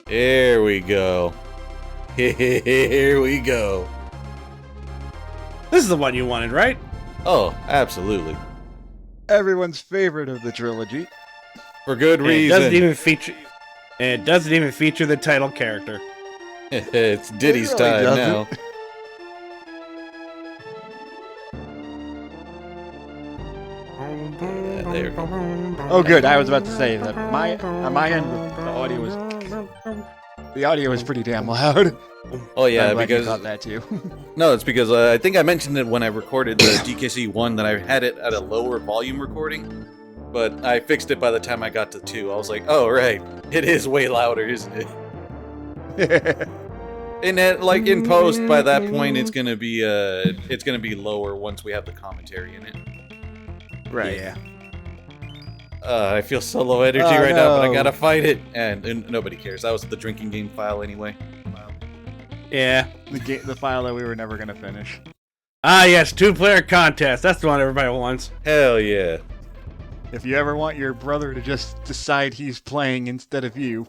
Here we go. Here we go. This is the one you wanted, right? Oh, absolutely. Everyone's favorite of the trilogy. For good And reason. it doesn't even feature the title character. It's Diddy's It really time doesn't. now. There we go. Oh, good. I was about to say that on my end, the audio was pretty damn loud. Oh yeah, I'm glad you because caught that too. no, it's because I think I mentioned it when I recorded the GKC 1 that I had it at a lower volume recording, but I fixed it by the time I got to 2. I was like, oh right, it is way louder, isn't it? And then, like in post, by that point, it's gonna be lower once we have the commentary in it. Right. Yeah. I feel so low energy Oh, right now, but I no. gotta fight it, and nobody cares. That was the drinking game file anyway. Yeah. The file that we were never gonna finish. Ah, yes, 2-player contest. That's the one everybody wants. Hell yeah. If you ever want your brother to just decide he's playing instead of you,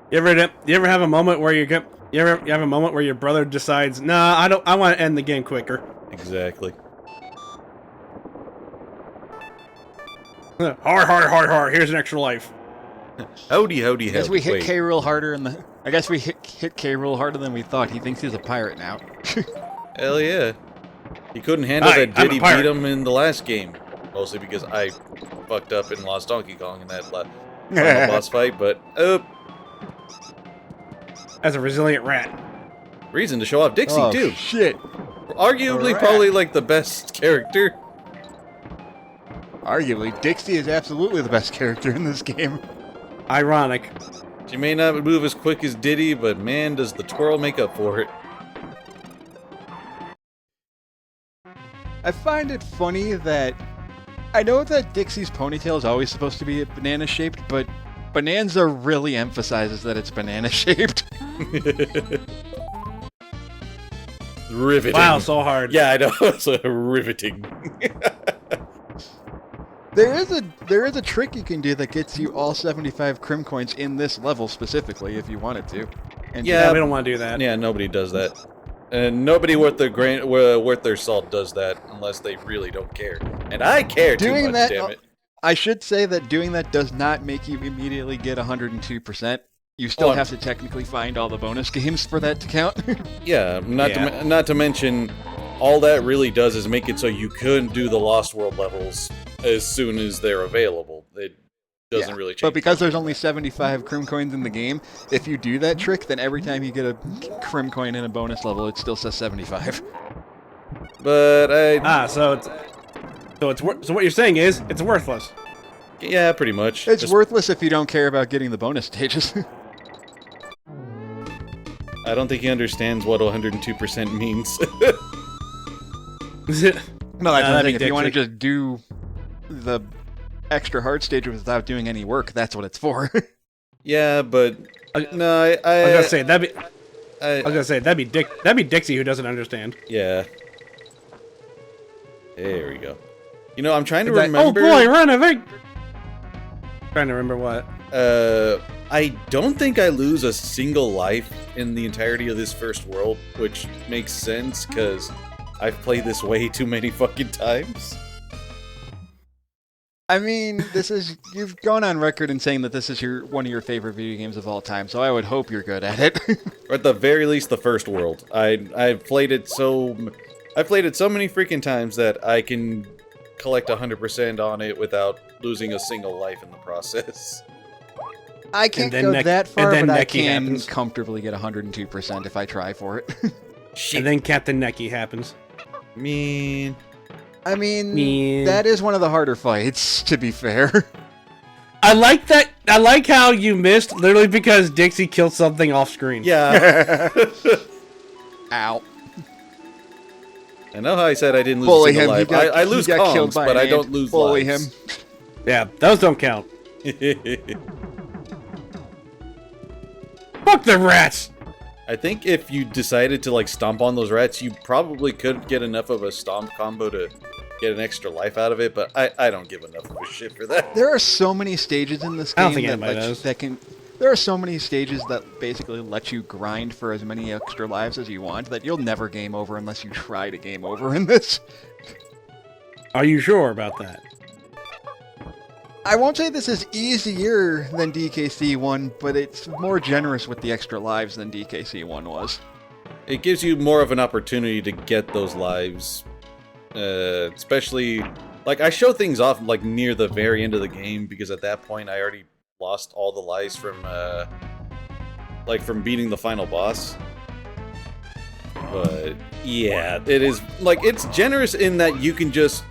You ever have a moment where you have a moment where your brother decides, nah, I want to end the game quicker. Exactly. Har, here's an extra life. Howdy, howdy, I guess howdy. we hit Wait. K real harder hit K real harder than we thought. He thinks he's a pirate now. Hell yeah. He couldn't handle Hi, that I'm a Diddy pirate. beat him in the last game. Mostly because I fucked up and lost Donkey Kong in that final boss fight, but As a resilient rat. reason to show off Dixie Oh too. shit! Arguably Alright. probably like the best character. Arguably, Dixie is absolutely the best character in this game. Ironic. She may not move as quick as Diddy, but man does the twirl make up for it. I find it funny that I know that Dixie's ponytail is always supposed to be banana shaped, but Bonanza really emphasizes that it's banana shaped. Riveting. Wow, so hard. Yeah, I know. It's riveting. There is a trick you can do that gets you all 75 crim coins in this level specifically if you wanted to. And Yeah, we don't want to do that. Yeah, nobody does that. And nobody worth their salt does that unless they really don't care. And I care too doing much, that, damn it. I should say that doing that does not make you immediately get 102%. You still Oh, have to technically find all the bonus games for that to count. Yeah, not to mention, all that really does is make it so you couldn't do the Lost World levels as soon as they're available. It doesn't really change. But because there's only 75 crim coins in the game, if you do that trick, then every time you get a crim coin in a bonus level, it still says 75. But So what you're saying is it's worthless. yeah, pretty much. It's Just- worthless if you don't care about getting the bonus stages. I don't think he understands what 102% means. No, that's what I'm that'd saying. be If you want to Dixie. just do the extra hard stage without doing any work, that's what it's for. Yeah, but no, I was gonna say that'd be Dixie who doesn't understand. yeah. There we go. You know, I'm trying to Oh remember. boy, run a big. Trying to remember what. I don't think I lose a single life in the entirety of this first world, which makes sense because I've played this way too many fucking times. I mean, you've gone on record in saying that this is one of your favorite video games of all time, so I would hope you're good at it. Or at the very least, the first world. I've played it so many freaking times that I can collect 100% on it without losing a single life in the process. I can't then go Neck- that far, and then but I Necky can happens. comfortably get 102% if I try for it. Shit. And then Captain Necky happens. mean. I mean, Man. that is one of the harder fights, to be fair. I like that. I like how you missed literally because Dixie killed something off screen. Yeah. Ow. I know how I said I didn't lose Bully a single him. life. I lose he got killed comms, by but an I ant. don't lose Bully lives. him. Yeah, those don't count. Fuck the rats. I think if you decided to like stomp on those rats, you probably could get enough of a stomp combo to get an extra life out of it, but I don't give enough of a shit for that. There are so many stages in this I don't game think that, anybody let you, does. that can. There are so many stages that basically let you grind for as many extra lives as you want that you'll never game over unless you try to game over in this. Are you sure about that? I won't say this is easier than DKC1, but it's more generous with the extra lives than DKC1 was. It gives you more of an opportunity to get those lives, especially like I show things off like near the very end of the game because at that point I already lost all the lives from beating the final boss. But yeah, it is like it's generous in that you can just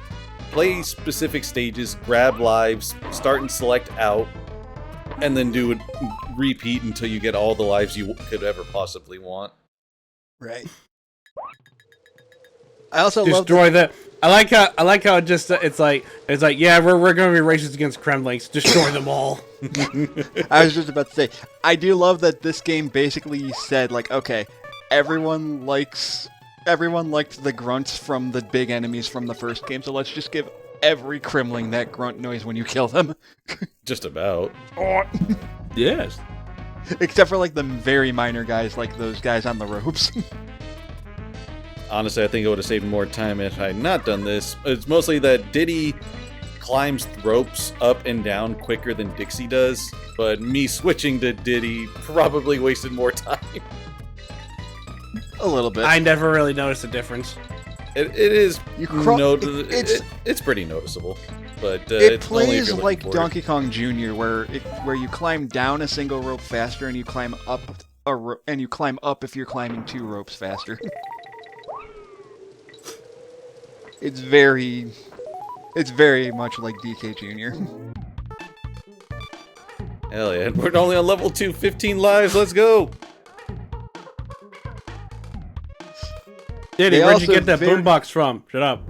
play specific stages, grab lives, start and select out, and then do it repeat until you get all the lives you could ever possibly want. Right. I also love Destroy the. I like how it just it's like yeah we're gonna be racist against Kremlings. Destroy them all. I was just about to say, I do love that this game basically said, like, okay, everyone liked the grunts from the big enemies from the first game, so let's just give every Kremling that grunt noise when you kill them. Just about. Yes. Except for, like, the very minor guys, like those guys on the ropes. Honestly, I think it would have saved more time if I had not done this. It's mostly that Diddy climbs ropes up and down quicker than Dixie does, but me switching to Diddy probably wasted more time. A little bit. I never really noticed a difference. It is it's pretty noticeable, but it it's only if plays you're like looking for it. Donkey Kong Jr., where you climb down a single rope faster and you climb up and you climb up if you're climbing 2 ropes faster. It's very much like DK Jr. Hell yeah, we're only on level 2, 15 lives, let's go! Diddy, They where'd you also get that boombox from? Shut up.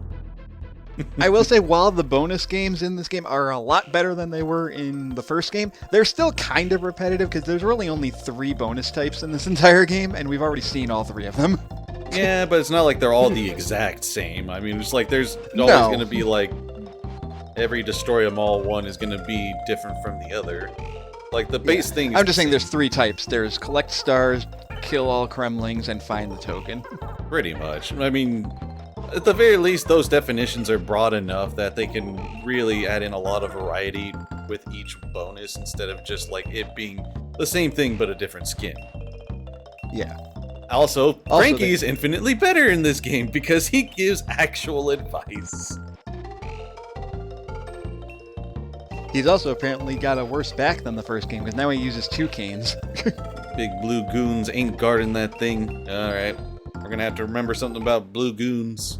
I will say, while the bonus games in this game are a lot better than they were in the first game, they're still kind of repetitive because there's really only 3 bonus types in this entire game, and we've already seen all 3 of them. Yeah, but it's not like they're all the exact same. I mean, it's like there's always No. going to be like every Destroy 'em all one is going to be different from the other. Like the base thing is I'm just saying there's 3 types. There's collect stars, kill all Kremlings, and find the token. pretty much. I mean, at the very least, those definitions are broad enough that they can really add in a lot of variety with each bonus instead of just like it being the same thing but a different skin. Yeah. Also, Also, Frankie is infinitely better in this game because he gives actual advice. He's also apparently got a worse back than the first game, because now he uses 2 canes. Big blue goons ain't guarding that thing. Alright, we're gonna have to remember something about blue goons.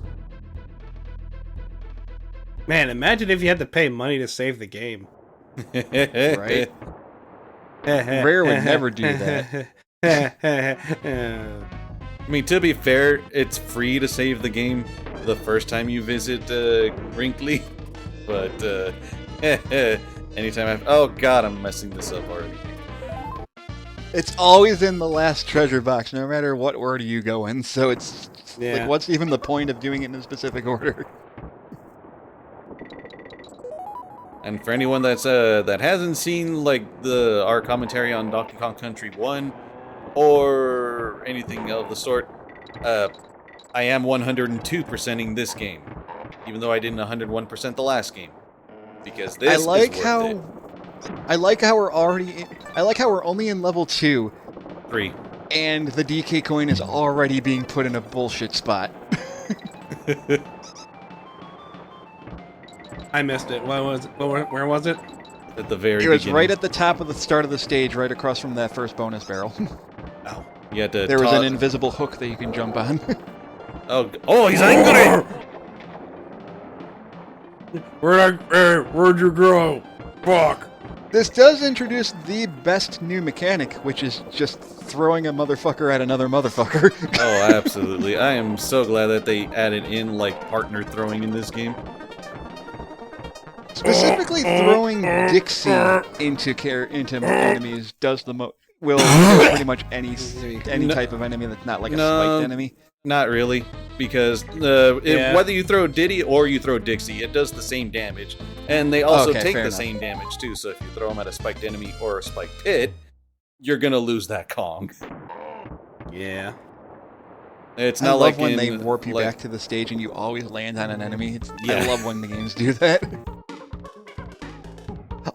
Man, imagine if you had to pay money to save the game. Right? Rare would never do that. I mean, to be fair, it's free to save the game the first time you visit Wrinkly, but anytime oh god, I'm messing this up already. It's always in the last treasure box, no matter what order you go in, so it's Yeah. like, what's even the point of doing it in a specific order? And for anyone that's that hasn't seen like our commentary on Donkey Kong Country 1 or anything of the sort, I am 102%ing this game, even though I didn't 101% the last game, because this is worth it. I like how we're only in level 2, 3. and the DK coin is already being put in a bullshit spot. I missed it. What was it? Where was it? At the very It was beginning. right at the top of the start of the stage, right across from that first bonus barrel. Oh, you had to There was toss- an invisible hook that you can jump on. Oh, he's angry! Where'd you grow? Fuck. This does introduce the best new mechanic, which is just throwing a motherfucker at another motherfucker. Oh, absolutely. I am so glad that they added in, like, partner throwing in this game. Specifically, throwing Dixie into enemies will kill pretty much any type of enemy that's not like a spiked enemy. Not really, because whether you throw Diddy or you throw Dixie, it does the same damage, and they also take the same damage too. So if you throw them at a spiked enemy or a spiked pit, you're gonna lose that Kong. Yeah. It's I not love like when they warp you back to the stage and you always land on an enemy. Yeah. I love when the games do that.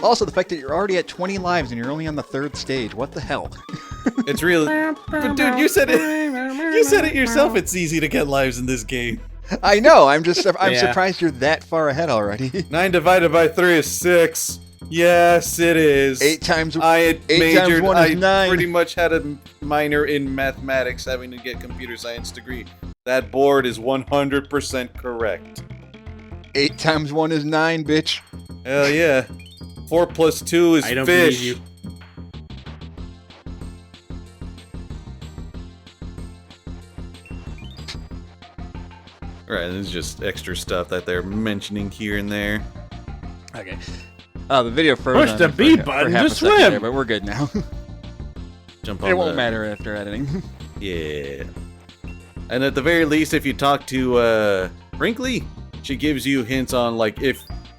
Also, the fact that you're already at 20 lives and you're only on the 3rd stage. What the hell? It's really, but dude, you said it. You said it yourself. It's easy to get lives in this game. I know. I'm surprised you're that far ahead already. 9 divided by 3 is 6. Yes, it is. 8 times. I had 8 times majored. 1 is 9. Pretty much had a minor in mathematics, having to get computer science degree. That board is 100% correct. 8 times 1 is 9, bitch. Hell yeah. 4 plus 2 is I don't fish. believe you. Right, this is just extra stuff that they're mentioning here and there. Okay. The video froze. Push the B button to swim. There, but we're good now. Jump on It won't matter after editing. Yeah. And at the very least, if you talk to Brinkley, she gives you hints on like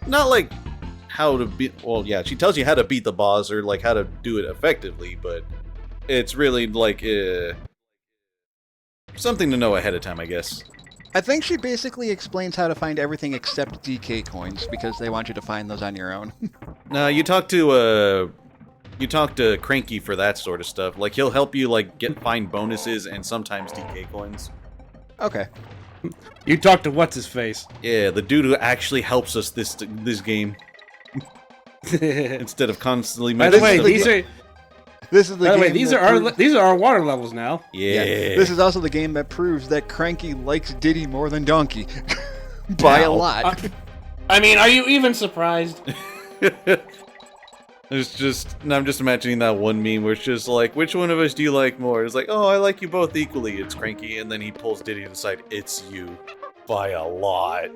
not like how to beat. Well, yeah, she tells you how to beat the boss or like how to do it effectively, but it's really like something to know ahead of time, I guess. I think she basically explains how to find everything except DK coins because they want you to find those on your own. No, you talk to Cranky for that sort of stuff. Like he'll help you like find bonuses and sometimes DK coins. Okay. You talk to what's his face? Yeah, the dude who actually helps us this game instead of constantly. By the way, these are our water levels now. Yeah. This is also the game that proves that Cranky likes Diddy more than Donkey. By a lot. I mean, are you even surprised? I'm just imagining that one meme where it's just like, which one of us do you like more? It's like, oh, I like you both equally. It's Cranky, and then he pulls Diddy to the side. It's you. By a lot.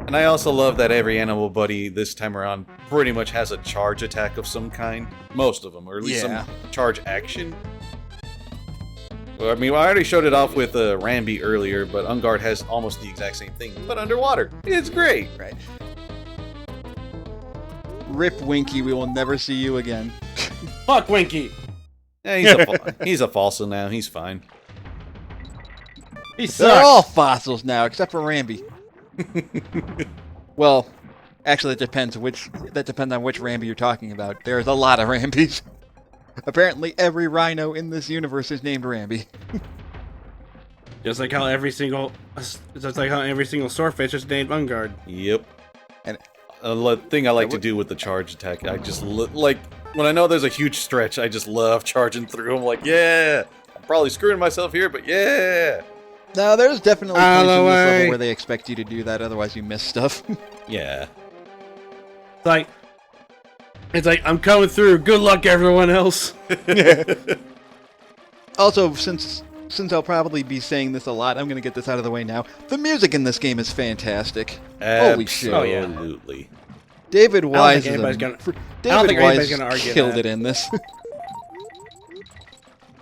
And I also love that every animal buddy this time around pretty much has a charge attack of some kind. Most of them, or at least some charge action. Well, I mean, I already showed it off with Rambi earlier, but Ungard has almost the exact same thing, but underwater. It's great. Right. Rip Winky, we will never see you again. Fuck Winky. Yeah, he's a fossil now. He's fine. He sucks. They're all fossils now, except for Rambi. Well, actually, that depends on which Rambi you're talking about. There's a lot of Rambis. Apparently, every rhino in this universe is named Rambi. Just like how every single swordfish is named Ungard. Yep. And a thing I like to do with the charge attack, I just like when I know there's a huge stretch, I just love charging through them. Like, yeah, I'm probably screwing myself here, but yeah. No, there's definitely points in this level where they expect you to do that, otherwise you miss stuff. Yeah. It's like, I'm coming through. Good luck, everyone else. Also, since I'll probably be saying this a lot, I'm going to get this out of the way now. The music in this game is fantastic. Holy shit. Absolutely. David Wise anybody's gonna killed it in this.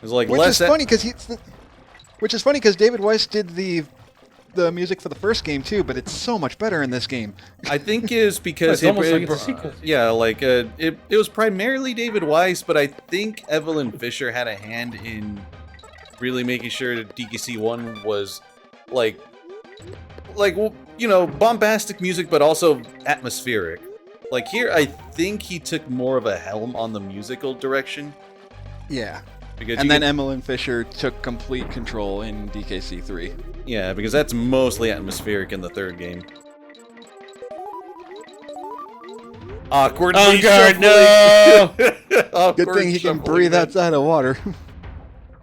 It's like Which is funny because David Weiss did the music for the first game too, but it's so much better in this game. I think is because it's like it's a sequel. Yeah, like it was primarily David Weiss, but I think Evelyn Fisher had a hand in really making sure that DKC 1 was like bombastic music, but also atmospheric. Like here, I think he took more of a helm on the musical direction. Yeah. Because and then Evelyn Fisher took complete control in DKC 3. Yeah, because that's mostly atmospheric in the third game. Awkward. Oh god, no! Good thing he can breathe outside of water.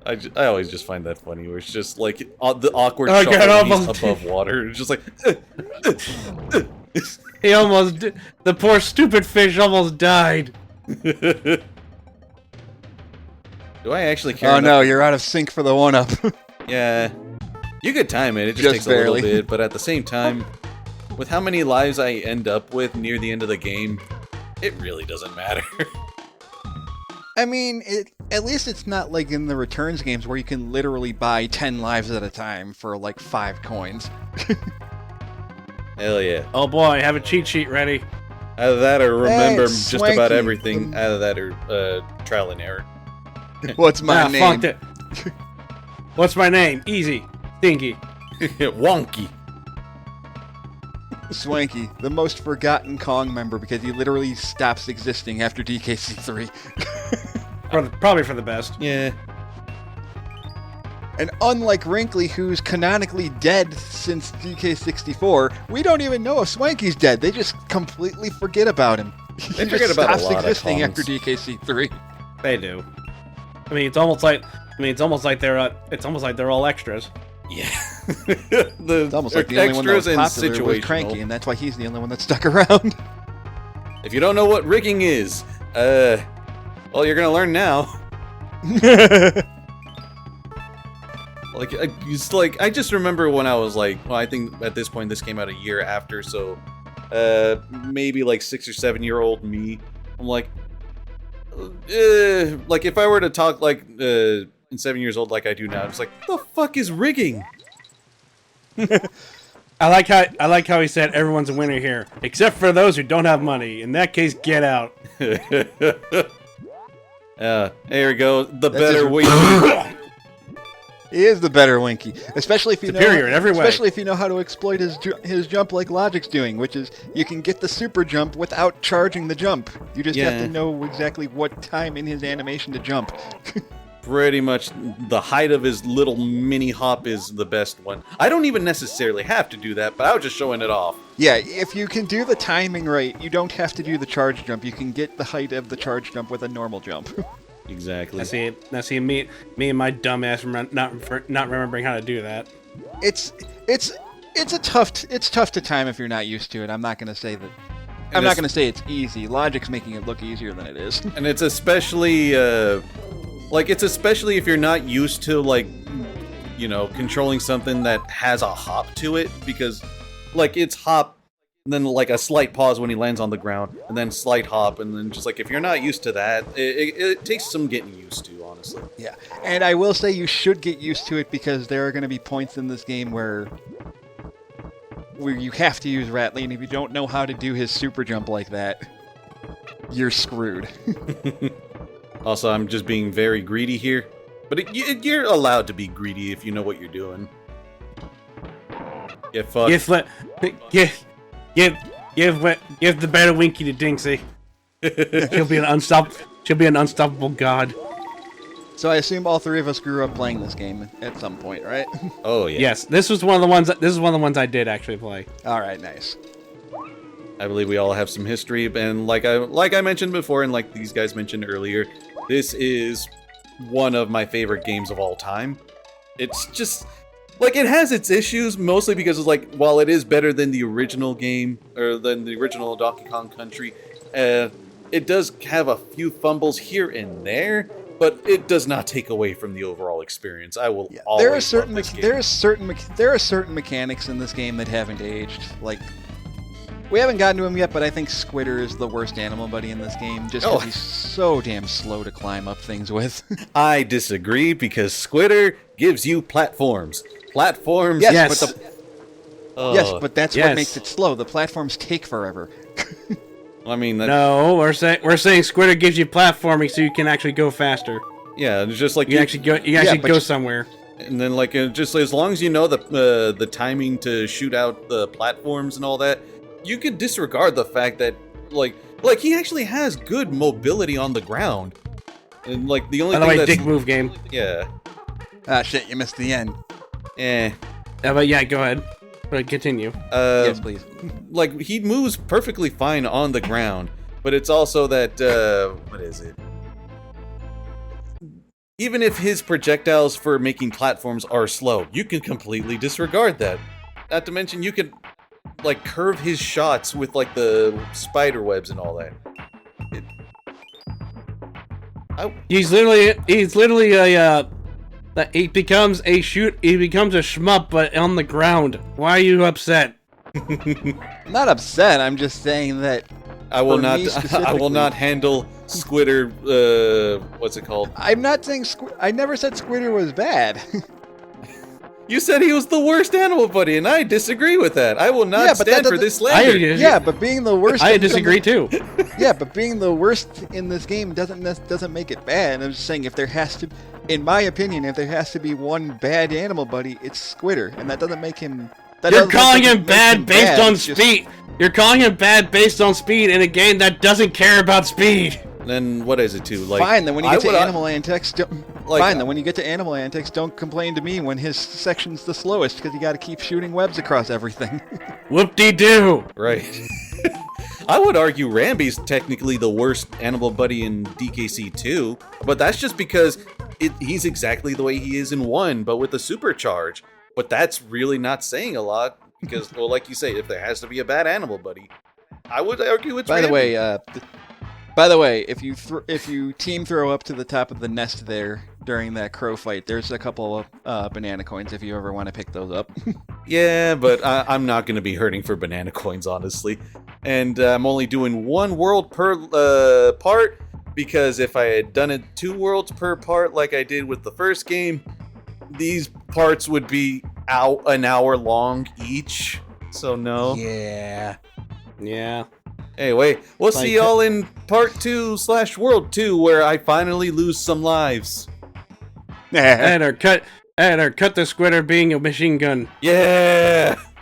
I always just find that funny, where it's just like the awkward shuffle when he's above water. It's just like... He almost did. The poor stupid fish almost died. Do I actually care? Oh no, you're out of sync for the 1-up. Yeah. You could time it, it just takes barely. a little bit, but at the same time, with how many lives I end up with near the end of the game, it really doesn't matter. I mean, at least it's not like in the returns games where you can literally buy 10 lives at a time for like 5 coins. Hell yeah. Oh boy, I have a cheat sheet ready. Either that or remember It's just about swanky. everything. Either that or trial and error. What's my name? Fucked it. What's my name? Easy. Stinky. Wonky. Swanky, the most forgotten Kong member because he literally stops existing after DKC3. Probably for the best. Yeah. And unlike Wrinkly, who's canonically dead since DK64, we don't even know if Swanky's dead. They just completely forget about him. They forget about a lot of existing Kongs. after DKC3. They do. I mean, it's almost like they're all extras. Yeah. It's almost like the only one that was popular was Cranky, and that's why he's the only one that stuck around. If you don't know what rigging is, well, you're gonna learn now. I just remember when I was like, well, I think at this point this came out a year after, so maybe like 6 or 7 year old me. I'm like if I were to talk like in 7 years old like I do now, it's like, the fuck is rigging? I like how he said everyone's a winner here, except for those who don't have money. In that case, get out. There we go. The That's better his- way. He is the better Winky, especially if you Superior in every way. Especially if you know how to exploit his jump like Logic's doing, which is you can get the super jump without charging the jump. You just have Yeah. to know exactly what time in his animation to jump. Pretty much the height of his little mini hop is the best one. I don't even necessarily have to do that, but I was just showing it off. Yeah, if you can do the timing right, you don't have to do the charge jump. You can get the height of the charge jump with a normal jump. Exactly. Now see me and my dumb ass not remembering how to do that. It's tough to time if you're not used to it. I'm not gonna say that. I'm not gonna say it's easy. Logic's making it look easier than it is. And it's especially if you're not used to controlling something that has a hop to it, because it's hop and then like a slight pause when he lands on the ground and then slight hop, and then just if you're not used to that, it takes some getting used to, honestly. Yeah, and I will say you should get used to it because there are going to be points in this game where you have to use Ratley, and if you don't know how to do his super jump like that, you're screwed. Also, I'm just being very greedy here, but you're allowed to be greedy if you know what you're doing. Get fucked. Give the better Winky to Dinksy. She'll be an unstoppable god. So I assume all three of us grew up playing this game at some point, right? Oh yeah. Yes, this is one of the ones I did actually play. All right, nice. I believe we all have some history, and like I mentioned before, and like these guys mentioned earlier, this is one of my favorite games of all time. It's just it has its issues, mostly because it's while it is better than the original game or than the original Donkey Kong Country, it does have a few fumbles here and there, but it does not take away from the overall experience. I will always There are certain mechanics in this game that haven't aged. We haven't gotten to him yet, but I think Squitter is the worst animal buddy in this game, just because he's so damn slow to climb up things with. I disagree, because Squitter gives you platforms. Platforms. Yes. Yes, but that's what makes it slow. The platforms take forever. I mean, no, we're saying Squitter gives you platforming so you can actually go faster. Yeah, it's just you actually go somewhere. And then just as long as you know the timing to shoot out the platforms and all that, you can disregard the fact that he actually has good mobility on the ground. And the only thing that's dick move game. Yeah. Ah shit, you missed the end. But yeah, go ahead. Continue. Yes, please. He moves perfectly fine on the ground, but it's also that what is it? Even if his projectiles for making platforms are slow, you can completely disregard that. Not to mention you can curve his shots with the spider webs and all that. He's literally a he becomes a shmup, but on the ground. Why are you upset? I'm not upset. I'm just saying that I will for not. me I will not specifically- handle Squitter, what's it called? I'm not saying I never said Squitter was bad. You said he was the worst animal buddy, and I disagree with that. I will not stand for this slander. Yeah, but being the worst. I disagree too. Yeah, but being the worst in this game doesn't make it bad. I'm just saying if there has to, in my opinion, if there has to be one bad animal buddy, it's Squitter, and that doesn't make him. You're calling him bad based on speed. You're calling him bad based on speed in a game that doesn't care about speed. Then what is it to? Like, fine, then when you get to animal antics, don't complain to me when his section's the slowest because you got to keep shooting webs across everything. Whoop-de-doo. Right. I would argue Rambi's technically the worst animal buddy in DKC 2, but that's just because he's exactly the way he is in 1, but with a supercharge. But that's really not saying a lot because, well, like you say, if there has to be a bad animal buddy, I would argue it's Rambi. By the way, if you team throw up to the top of the nest there during that crow fight, there's a couple of banana coins if you ever want to pick those up. Yeah, but I'm not going to be hurting for banana coins, honestly. And I'm only doing 1 world per part, because if I had done it 2 worlds per part like I did with the first game, these parts would be out an hour long each. So no. Yeah. Anyway, we'll see y'all in part 2/world 2, where I finally lose some lives. and our cut the Squitter being a machine gun. Yeah!